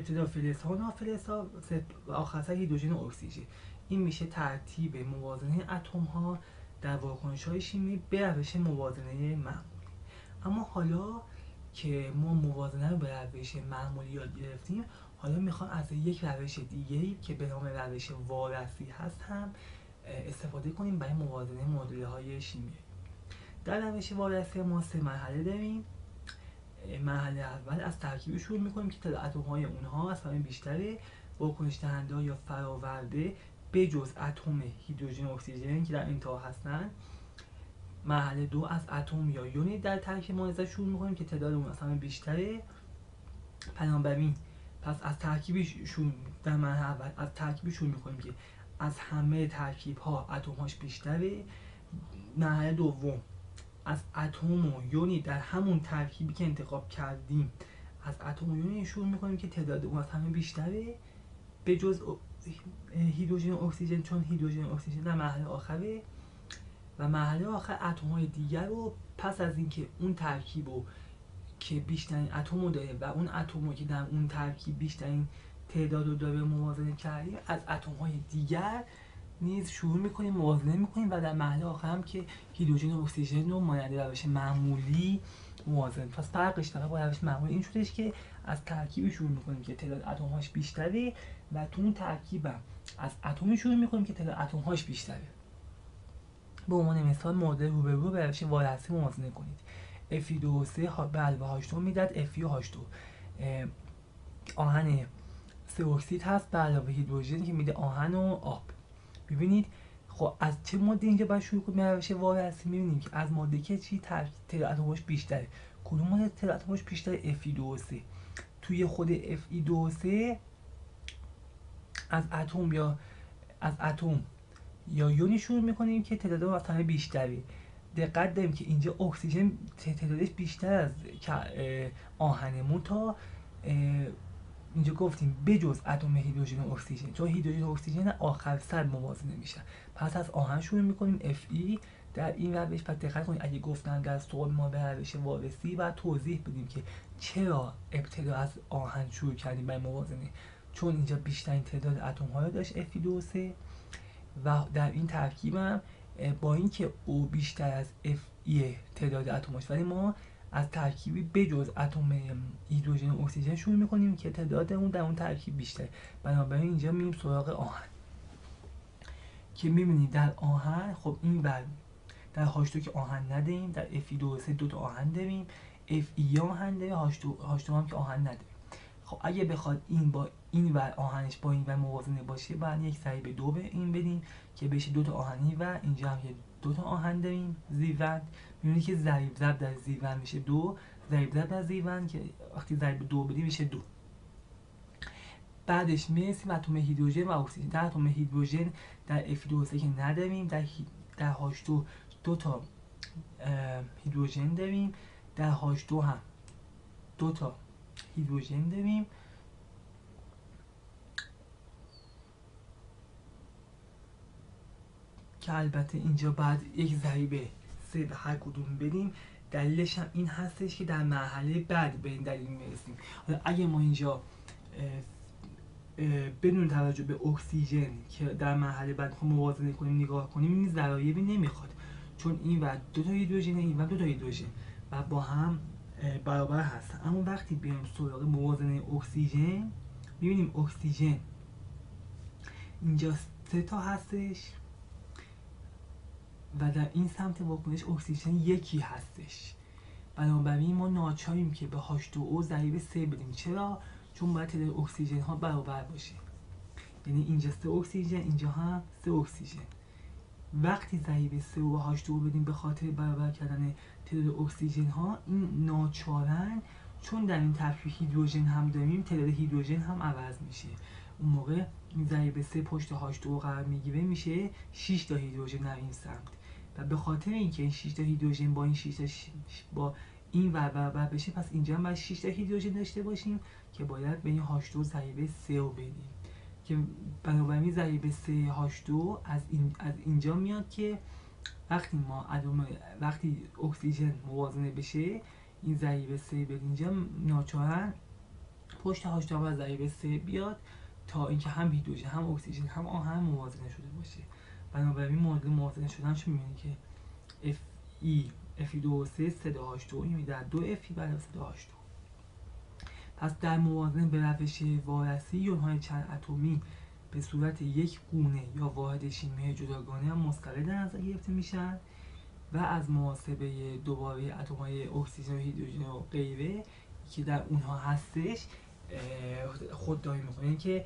ابتدا فلز ها و نافلز ها و آخر سر هیدروژن و اکسیژن. این میشه ترتیب موازنه اتم ها در واکنش های شیمی به روش موازنه معمولی. اما حالا که ما موازنه رو به روش معمولی یاد گرفتیم، حالا میخوام از یک روش دیگه‌ای که به نام روش وارسی هست هم استفاده کنیم برای موازنه معادله های شیمیایی. در روش وارسی ما 3 مرحله داریم. مرحله اول از ترکیب شروع میکنیم که تعداد اتم های اونها از همه بیشتره، واکنش دهنده یا فراورده به جز اتم هیدروژن و اکسیژن که در انتها هستن. مرحله 2 از اتم یا یونیت در ترکیب مایع شروع میکنیم که تعداد اون از همه بیشتره. بنابراین پس از ترکیب شروع در مرحله اول از ترکیب شروع میکنیم که از همه ترکیب ها اتم هاش بیشتره. مرحله دوم از اتم و یونیت در همون ترکیبی که انتخاب کردیم از اتم و یونیت شروع میکنیم که تعداد اون از همه بیشتره به جز هیدروژن و اکسیژن، چون هیدروژن و اکسیژن در مرحله آخره. و مرحله آخر اتم های دیگر رو پس از اینکه اون ترکیب رو که بیشترین اتم رو داره و اون اتم رو که در اون ترکیب بیشترین تعداد رو داره موازنه کردیم، از اتم های دیگر نیز شروع میکنیم موازنه میکنیم و در مرحله آخر هم که هیدروژن و اکسیژن رو مانند روش معمولی موازنه. پس فرقش فقط با روش معمولی این شدش که از ترکیب شروع میکنیم که تعداد اتم هاش بیشتره و تو اون ترکیب هم از اتمی شروع میکنیم که تعداد اتم هاش بیشتره. به عنوان مثال معادله رو به رو به روش وارسی موازنه کنید. Fe2O3 به علاوه H2 میداد FeOH2. آهن سه اکسید هست به علاوه هیدروژن که میده آهن و آب. ببینید خب از چه ماده اینجا باید شروع کنیم روش وارسی؟ میبینیم که از ماده که چی تعداد اتمش بیشتره. کدوم ماده تعداد اتمش بیشتره؟ Fe2O3. توی خود Fe2O3 از اتم یا یونی شروع میکنیم که تعداد اتم بیشتری. دقت داریم که اینجا اکسیژن تعدادش بیشتر از آهنمون تا اینجا گفتیم بجز اتم هیدروژن و اکسیژن، چون هیدروژن و اکسیژن آخر سر موازنه میشن. پس از آهن شروع میکنیم Fe در این روش. پس دقت کنید اگه گفتن در سوال ما به روش وارسی و توضیح بدیم که چرا ابتدا از آهن شروع کردیم برای موازنه، چون اینجا بیشترین تعداد اتم ها رو داشت Fe2O3 و در این ترکیب هم با اینکه او بیشتر از Fe تعداد اتمش، ولی ما از ترکیبی بجز اتم هیدروژن و اکسیژن شروع میکنیم که تعداد اون در اون ترکیب بیشتره. بنابراین اینجا میریم سراغ آهن که میبینید در آهن خب این بر در H2 که آهن نداریم، در Fe2O3 دو تا آهن داریم، Fe آهن داره، H2 هم که آهن نداره. خب اگه بخواد این با این ور آهنش با این ور موازنه باشه باید یک ضریب 2 به این بدیم که بشه دو تا آهنی و اینجا هم دو تا آهن داریم زیربند. میبینید که ضریب ضرب در زیربند میشه 2، ضریب ضرب در زیربند که وقتی ضریب 2 بدیم میشه 2. بعدش میرسیم اتم هیدروژن و اکسیژن. در اتم هیدروژن در Fe2O3 که نداریم، در H2 دو تا هیدروژن داریم، در H2 هم دو تا هیدروژن داریم که البته اینجا بعد یک ضریب 3 به هر کدوم بدیم. دلیلش هم این هستش که در مرحله بعد به این دلیل میرسیم. حالا اگه ما اینجا بدون توجه به اکسیژن که در مرحله بعد خود موازنه کنیم نگاه کنیم، این ضرایبی نمیخواد، چون این و دو تا هیدروژن این و دو تا هیدروژن و با هم برابر هستن. اما وقتی بیایم سراغ موازنه اکسیژن میبینیم اکسیژن اینجا 3 تا هستش و در این سمت واکنش اکسیژن یکی هستش. بنابراین ما ناچاریم که به H2O ضریب 3 بدیم. چرا؟ چون باید تعداد اکسیژن ها برابر باشه. یعنی اینجا 3 اکسیژن، اینجا هم 3 اکسیژن. وقتی ضریب 3 و H2O بدیم به خاطر برابر کردن تعداد اکسیژن ها، این ناچارن چون در این ترکیب هیدروژن هم داریم تعداد هیدروژن هم عوض میشه. اون موقع این ضریب 3 پشت H2O قرار میگیره، میشه 6 تا هیدروژن در این سمت و به خاطر اینکه این 6 تا هیدروژن با این 6 تا با این ور برابر بشه، پس اینجا هم باید 6 تا هیدروژن داشته باشیم که باید به این H2 ضریب 3 رو بدیم که بنابراین ضریب 3 H2 از اینجا میاد که وقتی اکسیژن موازنه بشه این ضریب 3 به اینجا ناچارن پشت H2 از ضریب 3 بیاد تا اینکه هم هیدروژن هم اکسیژن هم آهن موازنه شده باشه. بنابراین معادله موازنه شدنش میبینی که Fe 2 و 3 3H2 این در 2Fe برای 3H2. پس در موازنه به روش وارسی یون‌های چند اتمی به صورت یک گونه یا واحد شیمیایی جداگانه هم مستقل در نظر گرفته میشن و از محاسبه دوباره اتم‌های اکسیژن و هیدروژن و غیره که در اونها هستش خودداری میکنه که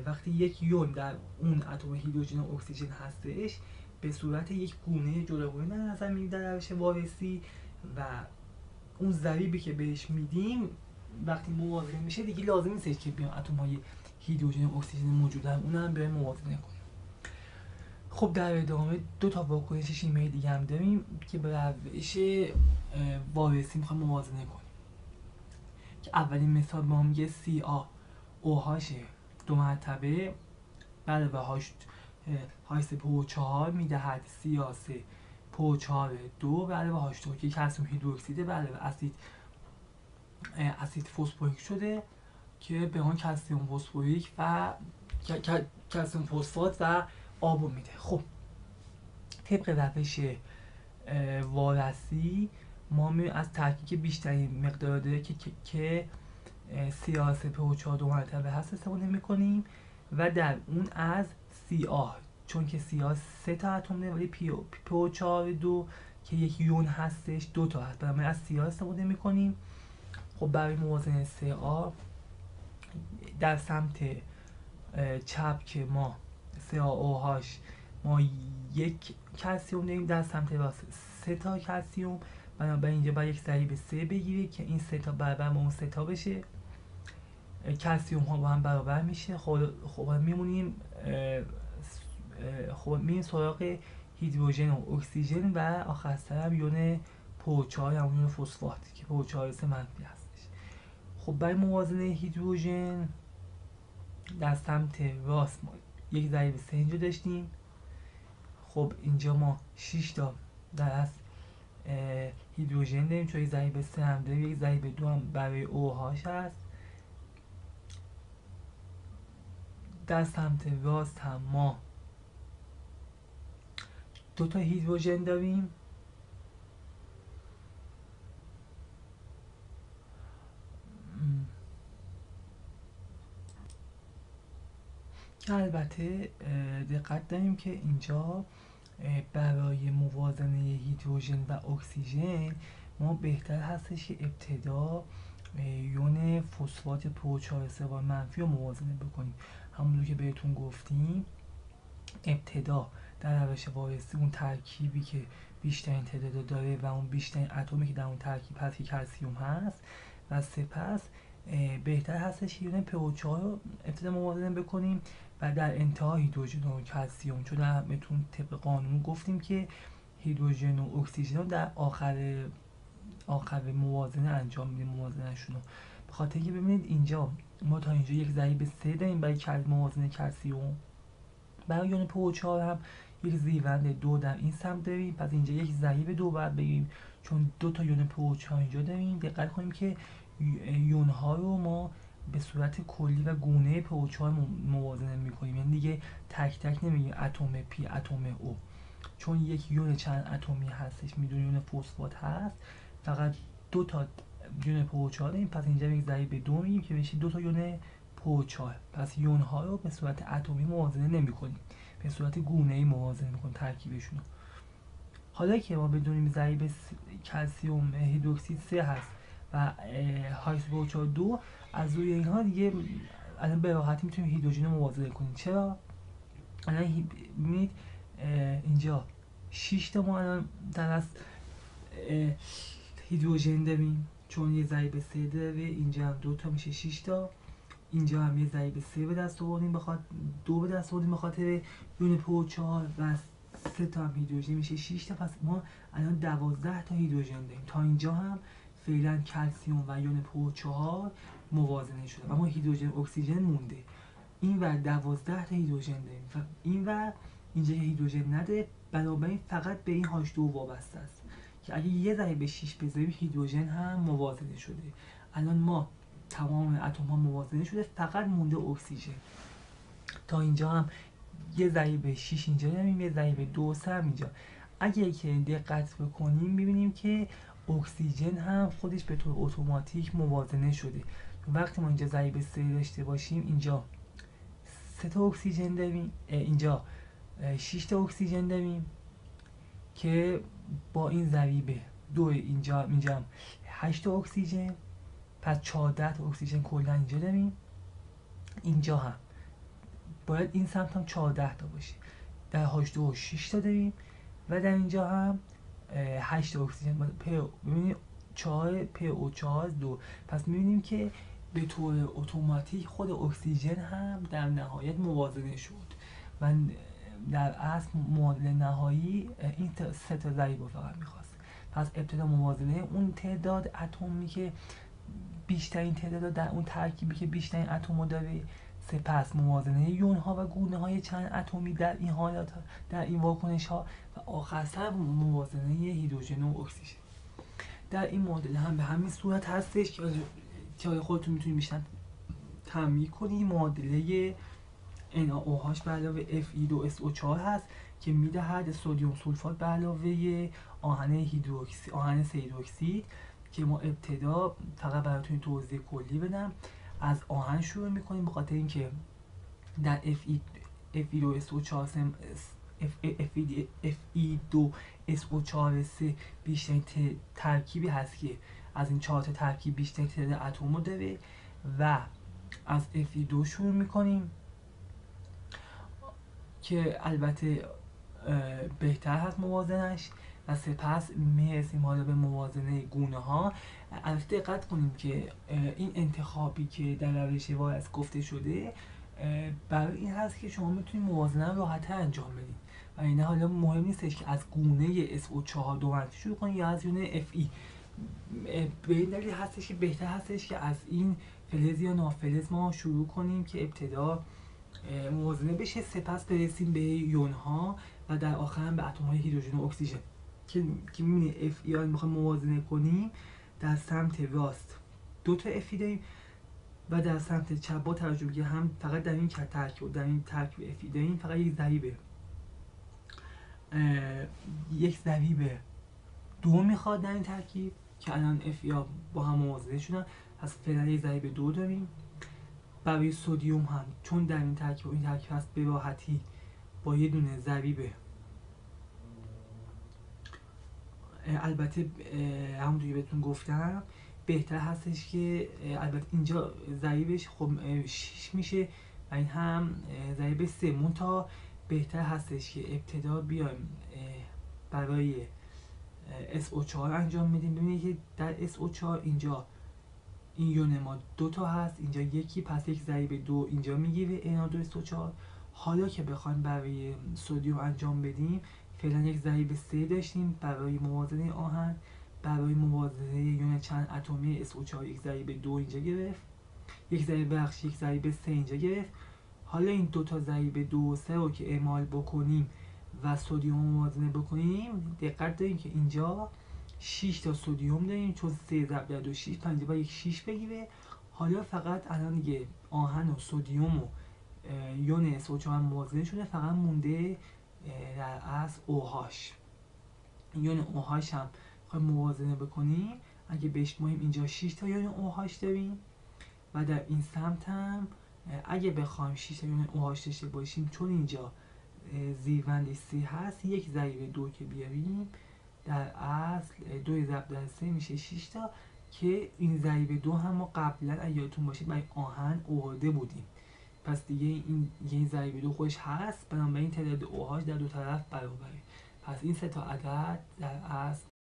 وقتی یک یون در اون اتم هیدروژن و اکسیژن هستش به صورت یک گونه جداگانه در نظر میگیریم در روش وارسی و اون ضریبی که بهش میدیم وقتی موازنه میشه دیگه لازم نیست که بیان اتم‌های هیدروژن و اکسیژن موجودن اون هم بیایم موازنه کنیم. خب در ادامه دو تا واکنش شیمیایی دیگه هم داریم که به روش وارسی میخوایم موازنه کنیم که اولین مثال با هم میگه CaOH 2 مرتبه علاوه H3PO4 میدهد CA3PO4 2 به علاوه H2 که کلسیم هیدروکسیده به علاوه اسید فسفوریک شده که به آن کلسیم فسفوریک و کلسیم فسفات و آبو میده. خب طبق روش وارسی ما از ترکیب بیشترین مقدار داره که CA3PO4 2 مرتبه هست استفاده میکنیم و در اون از CA چون که CA 3 تا اتم داره ولی PO4 2 که یک یون هستش 2 تا هست بنابراین از CA استفاده میکنیم. خب برای موازنه CA در سمت چپ که ما CaOH ما یک کلسیم داریم در سمت راست 3 تا کلسیم بنابراین اینجا باید یک ضریب 3 بگیرید که این 3 تا برابر با اون 3 تا بشه کلسیم ها با هم برابر میشه. خب میمونیم سراغ هیدروژن و اکسیژن و آخر سر هم یون PO4 یا یون فسفات که PO4 3 منفی هستش. خب برای موازنه هیدروژن در سمت راست ما یک ضریب 3 اینجا داشتیم. خب اینجا ما 6 تا در اصل هیدروژن داریم چون یک ضریب 3 هم داریم یک ضریب 2 هم برای OH هست. در سمت راست هم ما 2 تا هیدروژن داریم که البته دقت داریم که اینجا برای موازنه هیدروژن و اکسیژن ما بهتر هستش که ابتدا یون فسفات PO4 منفی رو موازنه بکنیم. همونطور که بهتون گفتیم ابتدا در روش وارسی اون ترکیبی که بیشترین تعداد داره و اون بیشترین اتمی که در اون ترکیب هست که کلسیم هست و سپس بهتر هستش یون PO4 رو ابتدا موازنه بکنیم و در انتها هیدروژن و کلسیم چون بهتون طبق قانون گفتیم که هیدروژن و اکسیژن رو در آخر موازنه انجام میدیم موازنه‌شون رو. به خاطر اینکه ببینید اینجا ما تا اینجا یک ضریب 3 داریم برای موازنه کلسیم برای یون PO4 هم یک زیربند 2 در این سمت داریم پس اینجا یک ضریب 2 باید بگیریم چون 2 تا یون PO4 اینجا داریم. دقت کنیم که یون ها رو ما به صورت کلی و گونه PO4 موازنه میکنیم یعنی دیگه تک تک نمیگیم اتم P اتم O چون یک یون چند اتمی هستش میدونیم یون فسفات هست فقط 2 تا یون PO4 داریم پس اینجا یک ضریب 2 میگیم که بشه 2 تا یون PO4 پس یون ها رو به صورت اتمی موازنه نمی کنیم به صورت گونه‌ای موازنه میکنیم ترکیبشون رو. حالا که ما بدونیم ضریب کلسیم هیدروکسید 3 هست و H2PO4 2 از روی اینها دیگه الان به راحتی میتونیم هیدروژن رو موازنه کنیم. چرا؟ الان ببینید اینجا 6 تا ما الان در اصل هیدروژن داریم چون یه ضریب 3 داره اینجا هم 2 تا میشه 6 تا اینجا هم یه ضریب 3 به دست آوردیم به خاطر یون PO4 و 3 تا هم هیدروژن میشه 6 تا پس ما الان 12 تا هیدروژن داریم. تا اینجا هم فعلا کلسیم و یون PO4 موازنه شده اما هیدروژن اکسیژن مونده. این ور 12 تا هیدروژن داریم و این ور اینجا هیدروژن نده بنابراین فقط به این H2 وابسته است که اگه یه ضریب 6 بذاریم هیدروژن هم موازنه شده. الان ما تمام اتم ها موازنه شده، فقط مونده اکسیژن. تا اینجا هم یه ضریب 6 اینجا داریم، یه ضریب 2 و 3 هم اینجا. اگه که دقت بکنیم میبینیم که اکسیژن هم خودش به طور اتوماتیک موازنه شده. وقتی ما اینجا ضریب 3 داشته باشیم، اینجا 3 تا اکسیژن داریم، اینجا 6 تا اکسیژن داریم که با این ضریب 2 اینجا 8 تا اکسیژن، پس 14 تا اکسیژن کلا اینجا داریم. اینجا هم باید این سمت هم 14 تا باشه، در H2O 6 تا داریم و در اینجا هم 8 تا اکسیژن. ببینید 4 PO4 2. پس میبینیم که به طور اتوماتیک خود اکسیژن هم در نهایت موازنه شد و در اصل معادله نهایی این 3 تا ضریب رو فقط میخواست. پس ابتدا موازنه اون تعداد اتمی که بیشترین تعداد در اون ترکیبی که بیشترین اتم رو داره، سپس موازنه یون ها و گونه های چند اتمی در این حالات، در این واکنش ها، و آخر سر موازنه هیدروژن و اکسیژن. در این معادله هم به همین صورت هستش که خودتون میتونید بیشتر تمرین کنید. معادله NaOH به علاوه Fe2SO4 هست که میدهد سدیم سولفات به علاوه آهن سه هیدروکسید که ما ابتدا فقط براتون توضیح کلی بدم از آهن شروع میکنیم، به خاطر اینکه در Fe2SO4 Fe2SO4 بیشترین ترکیبی هست که از این 4 تا ترکیب بیشترین تعداد اتم داره و از Fe2 شروع میکنیم که البته بهتر هست موازنش و سپس میرسیم حالا به موازنه گونه ها. البته دقت کنیم که این انتخابی که در روش وایس گفته شده برای این هست که شما میتونید موازنه رو راحت‌تر انجام بدید و اینه حالا مهم نیستش که از گونه SO4 دو منفی شروع کنید یا از گونه Fe. به این دلیل هستش که بهتر هستش که از این فلز یا نافلز ما شروع کنیم که ابتدا موازنه بشه، سپس برسیم به یون ها و در آخر هم به اتم های هیدروژن و اکسیژن که میبینید Fe رو میخوایم موازنه کنیم. در سمت راست 2 تا Fe داریم و در سمت چپ با توجه هم فقط در این ترکیب Fe داریم فقط یک ضریب 2 میخواد در این ترکیب که الان Fe ها با هم موازنه شدن، پس فعلا یک ضریب 2 داریم. برای سدیم هم چون در این ترکیب هست به راحتی با یه دونه ضریب، البته همونطوری که بهتون گفتم بهتر هستش که البته اینجا ضریبش خب 6 میشه و این هم ضریب 3. منتها بهتر هستش که ابتدا بیایم برای SO4 انجام میدیم. ببینید که در SO4 اینجا این یون ما 2 تا هست، اینجا یکی، پس یک ضریب 2 اینجا میگیره Na2SO4. حالا که بخوایم برای سدیم انجام بدیم فعلا یک ضریب 3 داشتیم برای موازنه آهن، برای موازنه یون چند اتمی SO4 یک ضریب 2 اینجا گرفت، یک ضریب 3 اینجا گرفت. حالا این 2 تا ضریب 2 و 3 رو که اعمال بکنیم و سدیم موازنه بکنیم، دقت داریم که اینجا 6 تا سدیم داریم چون 3 ضرب در 2 6، پنجه با یک 6 بگیره. حالا فقط الان دیگه آهن و سدیم و یون SO4 موازنه شده، فقط مونده در اصل OH. یون OH هم خواهیم موازنه بکنیم، اگه بشماریم اینجا 6 تا یون OH داریم و در این سمت هم اگه بخوایم 6 تا یون OH داشته باشیم چون اینجا زیربند 3 هست، یک ضریب 2 که بیاریم در اصل 2 ضرب در 3 میشه 6 تا که این ضریب 2 هم ما قبلا اگه یادتون باشه برای آهن آورده بودیم. پس دیگه این یه ضریب 2 خودش هست، بنابراین تعداد OH در دو طرف برابره. پس این 3 تا عدد در اصل